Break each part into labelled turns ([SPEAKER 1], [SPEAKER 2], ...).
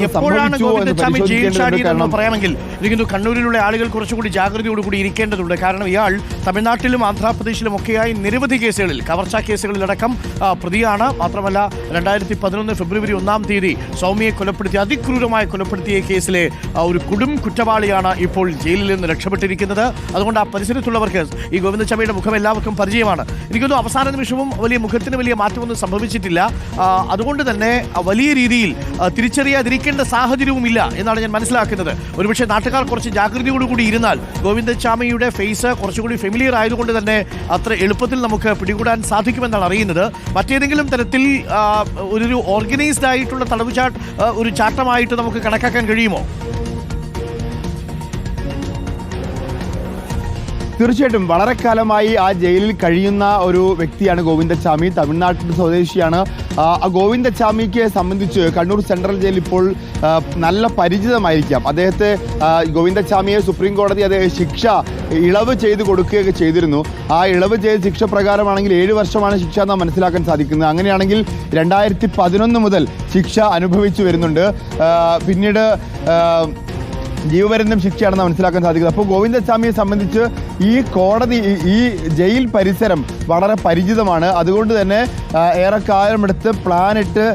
[SPEAKER 1] എപ്പോഴാണ് ഗോവിന്ദച്ചാമി ജയിൽ ചാടിയതെന്ന് പറയാമെങ്കിൽ എനിക്ക് കണ്ണൂരിലുള്ള ആളുകൾ കുറച്ചുകൂടി ജാഗ്രതയോടുകൂടി ഇരിക്കേണ്ടതുണ്ട്. കാരണം ഇയാൾ തമിഴ്നാട്ടിലും ആന്ധ്രാപ്രദേശിലും ഒക്കെയായി നിരവധി കേസുകളിൽ, കവർച്ചാ കേസുകളിലടക്കം പ്രതിയാണ്. മാത്രമല്ല 2011 ഫെബ്രുവരി 1 സൗമ്യയെ കൊലപ്പെടുത്തിയ, അതിക്രൂരമായി കൊലപ്പെടുത്തിയ കേസിലെ ഒരു കുറ്റവാളിയാണ് ഇപ്പോൾ ജയിലിൽ നിന്ന് രക്ഷപ്പെട്ടിരിക്കുന്നത്. അതുകൊണ്ട് ആ പരിസരത്തുള്ളവർക്ക് ഈ ഗോവിന്ദച്ചാമിയുടെ മുഖം എല്ലാവർക്കും പരിചയമാണ്. എനിക്കൊന്നും അവസാന നിമിഷവും മുഖത്തിന് വലിയ മാറ്റമൊന്നും സംഭവിച്ചിട്ടില്ല. അതുകൊണ്ട് തന്നെ വലിയ രീതിയിൽ തിരിച്ചറിയാതിരിക്കേണ്ട സാഹചര്യവുമില്ല എന്നാണ് ഞാൻ മനസ്സിലാക്കുന്നത്. ഒരുപക്ഷെ നാട്ടുകാർ കുറച്ച് ജാഗ്രതയോടുകൂടി ഇരുന്നാൽ ഗോവിന്ദച്ചാമിയുടെ ഫേസ് കുറച്ചുകൂടി ഫെമിലിയർ ആയതുകൊണ്ട് തന്നെ അത്ര എളുപ്പത്തിൽ നമുക്ക് പിടികൂടാൻ സാധിക്കുമെന്നാണ് അറിയുന്നത്. മറ്റേതെങ്കിലും തരത്തിൽ ഒരു ഓർഗനൈസ്ഡ് ആയിട്ടുള്ള ഒരു ചാട്ടമായിട്ട് നമുക്ക് കണക്കാക്കാൻ കഴിയുമോ?
[SPEAKER 2] തീർച്ചയായിട്ടും വളരെ കാലമായി ആ ജയിലിൽ കഴിയുന്ന ഒരു വ്യക്തിയാണ് ഗോവിന്ദച്ചാമി. തമിഴ്നാട്ടിൽ സ്വദേശിയാണ്. ഗോവിന്ദച്ചാമിക്ക് സംബന്ധിച്ച് കണ്ണൂർ സെൻട്രൽ ജയിൽ ഇപ്പോൾ നല്ല പരിചിതമായിരിക്കാം. അദ്ദേഹത്തെ ഗോവിന്ദച്ചാമിയെ സുപ്രീം കോടതി ശിക്ഷ ഇളവ് ചെയ്ത് കൊടുക്കുകയൊക്കെ ചെയ്തിരുന്നു. ആ ഇളവ് ചെയ്ത ശിക്ഷ പ്രകാരമാണെങ്കിൽ 7 വർഷമാണ് ശിക്ഷ എന്ന് മനസ്സിലാക്കാൻ സാധിക്കുന്നത്. അങ്ങനെയാണെങ്കിൽ 2011 മുതൽ ശിക്ഷ അനുഭവിച്ചു വരുന്നുണ്ട്. പിന്നീട് ജീവപര്യന്തം ശിക്ഷയാണെന്ന് മനസ്സിലാക്കാൻ സാധിക്കുന്നത്. അപ്പോൾ ഗോവിന്ദച്ചാമിയെ സംബന്ധിച്ച് ഈ ജയിൽ പരിസരം വളരെ പരിചിതമാണ്. അതുകൊണ്ട് തന്നെ ഏറെക്കാലമെടുത്ത് പ്ലാനിട്ട്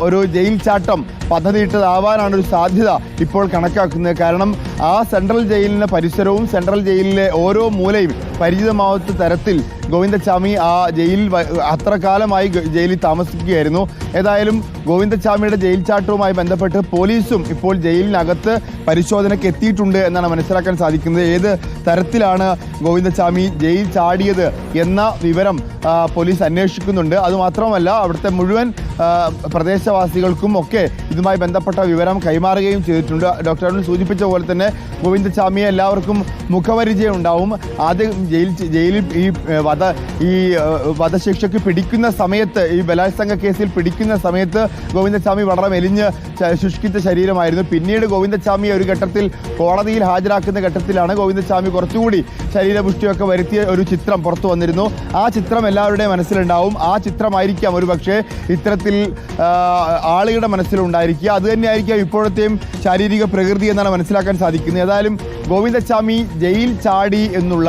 [SPEAKER 2] ഒരു ജയിൽ ചാട്ടം പദ്ധതിയിട്ടതാവാനാണ് ഒരു സാധ്യത ഇപ്പോൾ കണക്കാക്കുന്നത്. കാരണം ആ സെൻട്രൽ ജയിലിൻ്റെ പരിസരവും സെൻട്രൽ ജയിലിലെ ഓരോ മൂലയും പരിചിതമാവാത്ത തരത്തിൽ ഗോവിന്ദച്ചാമി ആ ജയിലിൽ അത്ര കാലമായി ജയിലിൽ താമസിക്കുകയായിരുന്നു. ഏതായാലും ഗോവിന്ദച്ചാമിയുടെ ജയിൽ ചാട്ടവുമായി ബന്ധപ്പെട്ട് പോലീസും ഇപ്പോൾ ജയിലിനകത്ത് പരിശോധനയ്ക്ക് എത്തിയിട്ടുണ്ട് എന്നാണ് മനസ്സിലാക്കാൻ സാധിക്കുന്നത്. ഏത് തരത്തിലാണ് ഗോവിന്ദച്ചാമി ജയിൽ ചാടിയത് എന്ന വിവരം പോലീസ് അന്വേഷിക്കുന്നുണ്ട്. അതുമാത്രമല്ല അവിടുത്തെ മുഴുവൻ പ്രദേശവാസികൾക്കും ഒക്കെ ഇതുമായി ബന്ധപ്പെട്ട വിവരം കൈമാറുകയും ചെയ്തിട്ടുണ്ട്. ഡോക്ടർ അരുൺ സൂചിപ്പിച്ച പോലെ തന്നെ ഗോവിന്ദച്ചാമിയെ എല്ലാവർക്കും മുഖപരിചയം ഉണ്ടാവും. ആദ്യം ജയിലിൽ ഈ വധശിക്ഷയ്ക്ക് പിടിക്കുന്ന സമയത്ത്, ഈ ബലാത്സംഗ കേസിൽ പിടിക്കുന്ന സമയത്ത് ഗോവിന്ദച്ചാമി വളരെ മെലിഞ്ഞ് ശുഷ്കിച്ച ശരീരമായിരുന്നു. പിന്നീട് ഗോവിന്ദച്ചാമിയെ ഒരു ഘട്ടത്തിൽ കോടതിയിൽ ഹാജരാക്കുന്ന ഘട്ടത്തിലാണ് ഗോവിന്ദച്ചാമി കുറച്ചുകൂടി ശരീരപുഷ്ടിയൊക്കെ വരുത്തിയ ഒരു ചിത്രം പുറത്തു വന്നിരുന്നു. ആ ചിത്രം എല്ലാവരുടെയും മനസ്സിലുണ്ടാവും. ആ ചിത്രമായിരിക്കാം ഒരു പക്ഷേ ഇത്തരത്തിൽ ആളുകളുടെ മനസ്സിലുണ്ടായിരിക്കുക. അത് തന്നെയായിരിക്കാം ഇപ്പോഴത്തെയും ശാരീരിക പ്രകൃതി എന്നാണ് മനസ്സിലാക്കാൻ സാധിക്കുന്നത്. ഏതായാലും ഗോവിന്ദച്ചാമി ജയിൽ ചാടി എന്നുള്ള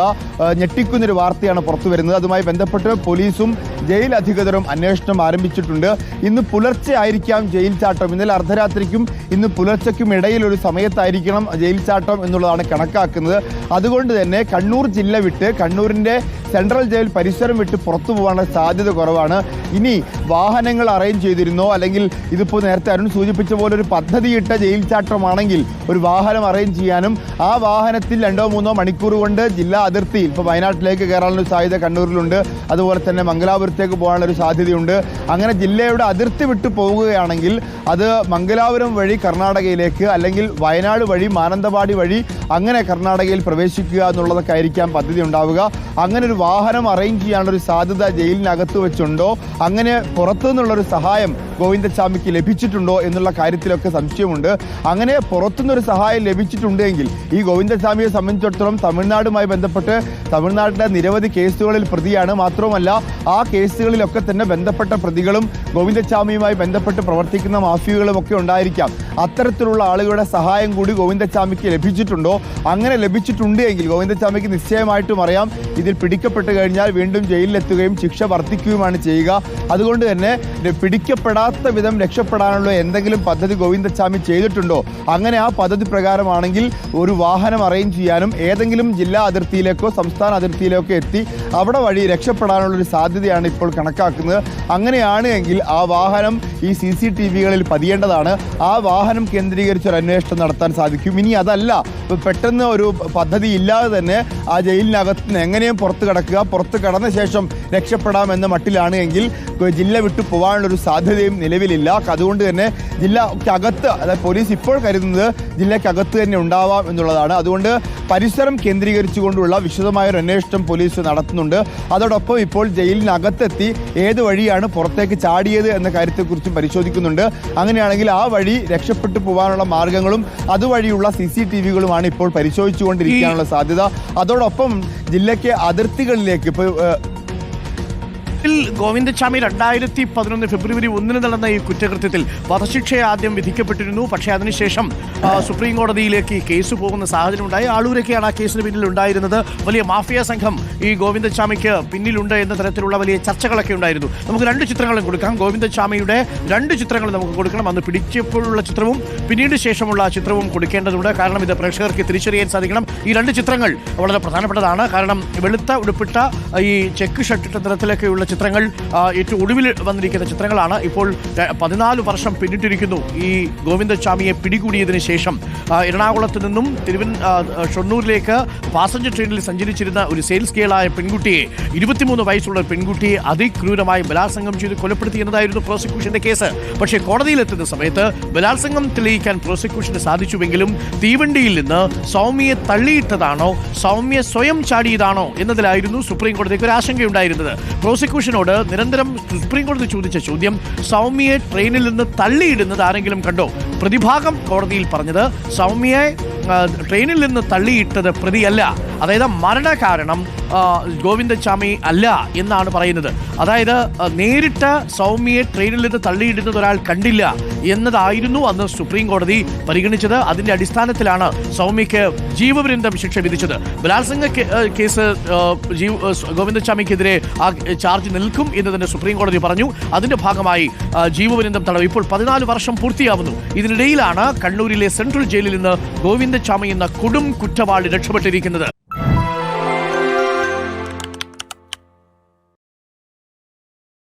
[SPEAKER 2] ഞെട്ടിക്കുന്നൊരു വാർത്തയാണ് പുറത്തു വരുന്നത്. അതുമായി ബന്ധപ്പെട്ട് പോലീസും ജയിൽ അധികൃതരും അന്വേഷണം ആരംഭിച്ചിട്ടുണ്ട്. ഇന്ന് പുലർച്ചെ ആയിരിക്കാം ജയിൽ ചാട്ടം. ഇന്നലെ അർദ്ധരാത്രിക്കും ഇന്ന് പുലർച്ചയ്ക്കും ഇടയിൽ ഒരു സമയത്തായിരിക്കണം ജയിൽ ചാട്ടം എന്നുള്ളതാണ് കണക്കാക്കുന്നത്. അതുകൊണ്ട് തന്നെ കണ്ണൂർ ജില്ല വിട്ട്, കണ്ണൂരിൻ്റെ സെൻട്രൽ ജയിൽ പരിസരം വിട്ട് പുറത്തു പോകാനുള്ള സാധ്യത കുറവാണ്. ഇനി വാഹനങ്ങൾ അറേഞ്ച് ചെയ്തിരുന്നോ, അല്ലെങ്കിൽ ഇതിപ്പോൾ നേരത്തെ അരുൺ സൂചിപ്പിച്ച പോലെ ഒരു പദ്ധതിയിട്ട ജയിൽ ചാട്ടമാണെങ്കിൽ ഒരു വാഹനം അറേഞ്ച് ചെയ്യാനും ആ വാഹനത്തിൽ 2-3 മണിക്കൂർ കൊണ്ട് ജില്ലാ അതിർത്തി, ഇപ്പോൾ വയനാട്ടിലേക്ക് കയറാനുള്ള സാധ്യത കണ്ണൂരിലുണ്ട്. അതുപോലെ തന്നെ മംഗലാപുരത്തേക്ക് പോകാനുള്ള ഒരു സാധ്യതയുണ്ട്. അങ്ങനെ ജില്ലയുടെ അതിർത്തി വിട്ടു പോവുകയാണെങ്കിൽ അത് മംഗലാപുരം വഴി കർണാടകയിലേക്ക്, അല്ലെങ്കിൽ വയനാട് വഴി മാനന്തവാടി വഴി അങ്ങനെ കർണാടകയിൽ പ്രവേശിക്കുക എന്നുള്ളതൊക്കെ ആയിരിക്കാം പദ്ധതി ഉണ്ടാവുക. അങ്ങനെ ഒരു വാഹനം അറേഞ്ച് ചെയ്യാനുള്ളൊരു സാധ്യത ജയിലിനകത്ത് വെച്ചുണ്ടോ, അങ്ങനെ പുറത്തുനിന്നുള്ളൊരു സഹായം ഗോവിന്ദച്ചാമിക്ക് ലഭിച്ചിട്ടുണ്ടോ എന്നുള്ള കാര്യത്തിലൊക്കെ സംശയമുണ്ട്. അങ്ങനെ പുറത്തുനിന്നൊരു സഹായം ലഭിച്ചിട്ടുണ്ടെങ്കിൽ ഈ ഗോവിന്ദച്ചാമിയെ സംബന്ധിച്ചിടത്തോളം തമിഴ്നാടുമായി ബന്ധപ്പെട്ട് തമിഴ്നാട്ടിലെ നിരവധി കേസുകളിൽ പ്രതിയാണ്. മാത്രവുമല്ല ആ കേസുകളിലൊക്കെ തന്നെ ബന്ധപ്പെട്ട പ്രതികളും ഗോവിന്ദച്ചാമിയുമായി ബന്ധപ്പെട്ട് പ്രവർത്തിക്കുന്ന മാഫിയകളും ഒക്കെ ഉണ്ടായിരിക്കാം. അത്തരത്തിലുള്ള ആളുകളുടെ സഹായം കൂടി ഗോവിന്ദച്ചാമിക്ക് ലഭിച്ചിട്ടുണ്ടോ? അങ്ങനെ ലഭിച്ചിട്ടുണ്ട് എങ്കിൽ ഗോവിന്ദച്ചാമിക്ക് നിശ്ചയമായിട്ടും അറിയാം ഇതിൽ പിടിക്കപ്പെട്ട് കഴിഞ്ഞാൽ വീണ്ടും ജയിലിലെത്തുകയും ശിക്ഷ വർദ്ധിക്കുകയുമാണ് ചെയ്യുക. അതുകൊണ്ട് തന്നെ പിടിക്കപ്പെടാത്ത വിധം രക്ഷപ്പെടാനുള്ള എന്തെങ്കിലും പദ്ധതി ഗോവിന്ദച്ചാമി ചെയ്തിട്ടുണ്ടോ? അങ്ങനെ ആ പദ്ധതി പ്രകാരമാണെങ്കിൽ ഒരു വാഹനം അറേഞ്ച് ചെയ്യാനും ഏതെങ്കിലും ജില്ലാ അതിർത്തിയിലേക്കോ സംസ്ഥാന അതിർത്തിയിലേക്കോ എത്തി അവിടെ വഴി രക്ഷപ്പെടാനുള്ളൊരു സാധ്യതയാണ് ഇപ്പോൾ കണക്കാക്കുന്നത്. അങ്ങനെയാണ് എങ്കിൽ ആ വാഹനം ഈ CCTVകളിൽ പതിയേണ്ടതാണ്. ആ വാഹനം കേന്ദ്രീകരിച്ചൊരു അന്വേഷണം നടത്താൻ സാധിക്കും. ഇനി അതല്ല, പെട്ടെന്ന് ഒരു പദ്ധതി ഇല്ലാതെ തന്നെ ആ ജയിലിനകത്ത് നിന്ന് എങ്ങനെയും പുറത്ത് കടക്കുക, പുറത്ത് കടന്ന ശേഷം രക്ഷപ്പെടാമെന്ന മട്ടിലാണ് എങ്കിൽ ജില്ല വിട്ടു പോകാനുള്ളൊരു സാധ്യതയും നിലവിലില്ല. അതുകൊണ്ട് തന്നെ ജില്ലക്കകത്ത്, അതായത് പോലീസ് ഇപ്പോൾ കരുതുന്നത് ജില്ലക്കകത്ത് തന്നെ ഉണ്ടാവാം എന്നുള്ളതാണ്. അതുകൊണ്ട് പരിസരം കേന്ദ്രീകരിച്ചുകൊണ്ടുള്ള വിശദമായൊരു അന്വേഷണം പോലീസ് നടത്തുന്നുണ്ട്. അതോടൊപ്പം ഇപ്പോൾ ജയിലിനകത്തെത്തി ഏത് വഴിയാണ് പുറത്തേക്ക് ചാടിയത് എന്ന കാര്യത്തെക്കുറിച്ചും പരിശോധിക്കുന്നുണ്ട്. അങ്ങനെയാണെങ്കിൽ ആ വഴി രക്ഷപ്പെട്ടു പോകാനുള്ള മാർഗങ്ങളും അതുവഴിയുള്ള CCTVകളുമാണ് ഇപ്പോൾ പരിശോധിച്ചുകൊണ്ടിരിക്കാനുള്ള സാധ്യത. അതോടൊപ്പം ജില്ലയ്ക്ക് അതിർത്തികളിലേക്ക് ഇപ്പോൾ
[SPEAKER 1] ഗോവിന്ദസ്വാമി 2011 ഫെബ്രുവരി 1 നടന്ന ഈ കുറ്റകൃത്യത്തിൽ വധശിക്ഷ ആദ്യം വിധിക്കപ്പെട്ടിരുന്നു. പക്ഷേ അതിനുശേഷം സുപ്രീം കോടതിയിലേക്ക് ഈ കേസ് പോകുന്ന സാഹചര്യം ഉണ്ടായി. ആളൂരൊക്കെയാണ് ആ കേസിന് പിന്നിൽ ഉണ്ടായിരുന്നത്. വലിയ മാഫിയ സംഘം ഈ ഗോവിന്ദസ്വാമിക്ക് പിന്നിലുണ്ട് എന്ന തരത്തിലുള്ള വലിയ ചർച്ചകളൊക്കെ ഉണ്ടായിരുന്നു. നമുക്ക് 2 ചിത്രങ്ങളും കൊടുക്കാം. ഗോവിന്ദസ്വാമിയുടെ 2 ചിത്രങ്ങൾ നമുക്ക് കൊടുക്കണം. അന്ന് പിടിച്ചപ്പോഴുള്ള ചിത്രവും പിന്നീട് ശേഷമുള്ള ചിത്രവും കൊടുക്കേണ്ടതുണ്ട്. കാരണം ഇത് പ്രേക്ഷകർക്ക് തിരിച്ചറിയാൻ സാധിക്കണം. ഈ 2 ചിത്രങ്ങൾ വളരെ പ്രധാനപ്പെട്ടതാണ്. കാരണം വെളുത്ത ഉടുപ്പിട്ട ഈ ചെക്ക് ഷർട്ടിട്ട നിറത്തിലൊക്കെയുള്ള ചിത്രങ്ങൾ ഏറ്റവും ഒടുവിൽ വന്നിരിക്കുന്ന ചിത്രങ്ങളാണ്. ഇപ്പോൾ 14 വർഷം പിന്നിട്ടിരിക്കുന്നു ഈ ഗോവിന്ദസ്വാമിയെ പിടികൂടിയതിന് ശേഷം. എറണാകുളത്ത് നിന്നും ഷൊർണൂരിലേക്ക് പാസഞ്ചർ ട്രെയിനിൽ സഞ്ചരിച്ചിരുന്ന ഒരു സെയിൽസ് ഗേളായ പെൺകുട്ടിയെ 23 വയസ്സുള്ള പെൺകുട്ടിയെ അതിക്രൂരമായി ബലാത്സംഗം ചെയ്ത് കൊലപ്പെടുത്തി എന്നതായിരുന്നു പ്രോസിക്യൂഷന്റെ കേസ്. പക്ഷേ കോടതിയിലെത്തുന്ന സമയത്ത് ബലാത്സംഗം തെളിയിക്കാൻ പ്രോസിക്യൂഷന് സാധിച്ചുവെങ്കിലും തീവണ്ടിയിൽ നിന്ന് സൗമ്യയെ തള്ളിയിട്ടതാണോ സൗമ്യ സ്വയം ചാടിയതാണോ എന്നതിലായിരുന്നു സുപ്രീം കോടതിക്ക് ഒരു ആശങ്കയുണ്ടായിരുന്നത്. പ്രോസിക്യൂഷനോട് നിരന്തരം സുപ്രീം കോടതി ചോദിച്ച ചോദ്യം, സൗമ്യയെ ട്രെയിനിൽ നിന്ന് തള്ളിയിടുന്നത് ആരെങ്കിലും കണ്ടോ? പ്രതിഭാഗം കോടതിയിൽ പറഞ്ഞത് സൗമ്യയെ ട്രെയിനിൽ നിന്ന് തള്ളിയിട്ടത് പ്രതിയല്ല, അതായത് മരണകാരണം ഗോവിന്ദസ്വാമി അല്ല എന്നാണ് പറയുന്നത്. അതായത് നേരിട്ട് സൗമ്യയെ ട്രെയിനിൽ നിന്ന് തള്ളിയിടുന്നത് ഒരാൾ കണ്ടില്ല എന്നതായിരുന്നു അന്ന് സുപ്രീം കോടതി പരിഗണിച്ചത്. അതിന്റെ അടിസ്ഥാനത്തിലാണ് സൗമ്യയ്ക്ക് ജീവപര്യന്തം ശിക്ഷ വിധിച്ചത്. ബലാത്സംഗ കേസ് ഗോവിന്ദസ്വാമിക്കെതിരെ ആ ചാർജ് നിൽക്കും എന്ന് തന്നെ സുപ്രീം കോടതി പറഞ്ഞു. അതിന്റെ ഭാഗമായി ജീവപര്യന്തം തടവ്. ഇപ്പോൾ 14 വർഷം പൂർത്തിയാവുന്നു. ഇതിനിടയിലാണ് കണ്ണൂരിലെ സെൻട്രൽ ജയിലിൽ നിന്ന് ഗോവിന്ദസ്വാമി എന്ന കൊടും കുറ്റവാളി രക്ഷപ്പെട്ടിരിക്കുന്നത്.